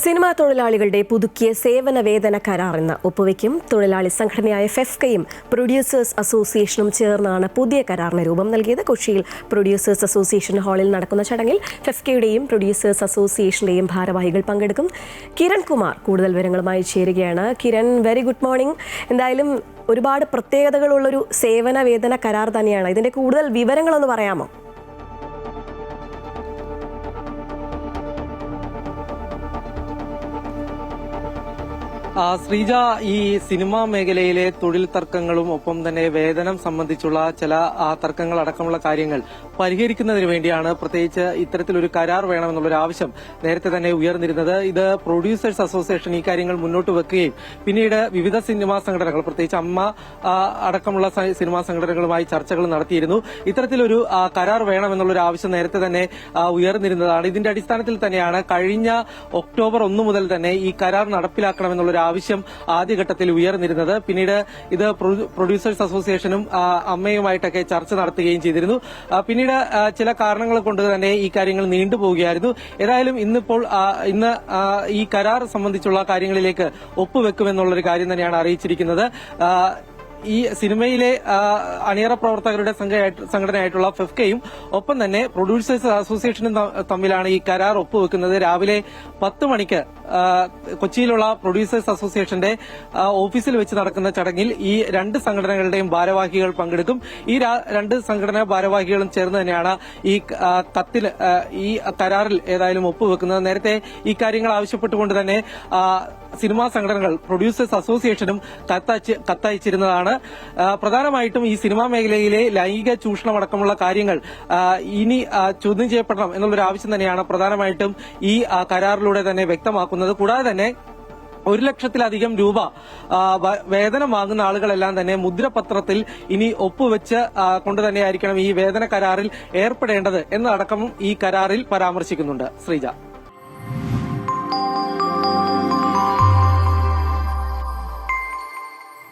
Cinema തൊഴിലാളികളുടെ പുതുക്കിയ സേവന വേതന കരാർ ഇന്ന് ഒപ്പുവെക്കും. തൊഴിലാളി സംഘടനയായ ഫെഫ്കയും പ്രൊഡ്യൂസേഴ്സ് അസോസിയേഷനും ചേർന്നാണ് പുതിയ കരാറിന് രൂപം നൽകിയത്. കൊച്ചിയിൽ പ്രൊഡ്യൂസേഴ്സ് അസോസിയേഷൻ ഹാളിൽ നടക്കുന്ന ചടങ്ങിൽ ഫെഫ്കയുടെയും പ്രൊഡ്യൂസേഴ്സ് അസോസിയേഷന്റെയും ഭാരവാഹികൾ പങ്കെടുക്കും. കിരൺ കുമാർ കൂടുതൽ വിവരങ്ങളുമായി ചേരുകയാണ്. Kiran, very good morning. എന്തായാലും ഒരുപാട് പ്രത്യേകതകളുള്ളൊരു സേവന വേതന കരാർ തന്നെയാണ്. ഇതിന്റെ കൂടുതൽ വിവരങ്ങളൊന്ന് പറയാമോ? ശ്രീജ, ഈ സിനിമാ മേഖലയിലെ തൊഴിൽ തർക്കങ്ങളും ഒപ്പം തന്നെ വേതനം സംബന്ധിച്ചുള്ള ചില തർക്കങ്ങൾ അടക്കമുള്ള കാര്യങ്ങൾ പരിഹരിക്കുന്നതിന് വേണ്ടിയാണ് പ്രത്യേകിച്ച് ഇത്തരത്തിലൊരു കരാർ വേണമെന്നുള്ളൊരു ആവശ്യം നേരത്തെ തന്നെ ഉയർന്നിരുന്നത്. ഇത് പ്രൊഡ്യൂസേഴ്സ് അസോസിയേഷൻ ഈ കാര്യങ്ങൾ മുന്നോട്ട് വെക്കുകയും പിന്നീട് വിവിധ സിനിമാ സംഘടനകൾ, പ്രത്യേകിച്ച് അമ്മ അടക്കമുള്ള സിനിമാ സംഘടനകളുമായി ചർച്ചകൾ നടത്തിയിരുന്നു. ഇത്തരത്തിലൊരു കരാർ വേണമെന്നുള്ളൊരു ആവശ്യം നേരത്തെ തന്നെ ഉയർന്നിരുന്നതാണ്. ഇതിന്റെ അടിസ്ഥാനത്തിൽ തന്നെയാണ് കഴിഞ്ഞ ഒക്ടോബർ 1 മുതൽ തന്നെ ഈ കരാർ നടപ്പിലാക്കണമെന്നുള്ളൊരു ആവശ്യം ആദ്യഘട്ടത്തിൽ ഉയർന്നിരുന്നത്. പിന്നീട് ഇത് പ്രൊഡ്യൂസേഴ്സ് അസോസിയേഷനും അമ്മയുമായിട്ടൊക്കെ ചർച്ച നടത്തുകയും ചെയ്തിരുന്നു. പിന്നീട് ചില കാരണങ്ങൾ കൊണ്ട് തന്നെ ഈ കാര്യങ്ങൾ നീണ്ടുപോവുകയായിരുന്നു. ഏതായാലും ഇന്ന് ഈ കരാർ സംബന്ധിച്ചുള്ള കാര്യങ്ങളിലേക്ക് ഒപ്പുവെക്കുമെന്നുള്ളൊരു കാര്യം തന്നെയാണ് അറിയിച്ചിരിക്കുന്നത്. ഈ സിനിമയിലെ അണിയറ പ്രവർത്തകരുടെ സംഘടനയായിട്ടുള്ള ഫെഫ്കയും ഒപ്പം തന്നെ പ്രൊഡ്യൂസേഴ്സ് അസോസിയേഷനും തമ്മിലാണ് ഈ കരാർ ഒപ്പുവെക്കുന്നത്. രാവിലെ 10 മണിക്ക് കൊച്ചിയിലുള്ള പ്രൊഡ്യൂസേഴ്സ് അസോസിയേഷന്റെ ഓഫീസിൽ വെച്ച് നടക്കുന്ന ചടങ്ങിൽ ഈ രണ്ട് സംഘടനകളുടെയും ഭാരവാഹികൾ പങ്കെടുക്കും. ഈ രണ്ട് സംഘടനാ ഭാരവാഹികളും ചേർന്ന് തന്നെയാണ് ഈ കരാറിൽ ഏതായാലും ഒപ്പുവെക്കുന്നത്. നേരത്തെ ഈ കാര്യങ്ങൾ ആവശ്യപ്പെട്ടുകൊണ്ട് തന്നെ സിനിമാ സംഘടനകൾ പ്രൊഡ്യൂസേഴ്സ് അസോസിയേഷനും കത്തയച്ചിരുന്നതാണ്. പ്രധാനമായിട്ടും ഈ സിനിമാ മേഖലയിലെ ലൈംഗിക ചൂഷണമടക്കമുള്ള കാര്യങ്ങൾ ഇനി ചോദ്യം ചെയ്യപ്പെടണം എന്നുള്ളൊരു ആവശ്യം തന്നെയാണ് പ്രധാനമായിട്ടും ഈ കരാറിലൂടെ തന്നെ വ്യക്തമാക്കുന്നത്. കൂടാതെ തന്നെ 1 ലക്ഷത്തിലധികം രൂപ വേതനം വാങ്ങുന്ന ആളുകളെല്ലാം തന്നെ മുദ്രപത്രത്തിൽ ഇനി ഒപ്പുവെച്ച് കൊണ്ട് തന്നെയായിരിക്കണം ഈ വേതന കരാറിൽ ഏർപ്പെടേണ്ടത് എന്നതടക്കം ഈ കരാറിൽ പരാമർശിക്കുന്നുണ്ട്. ശ്രീജ.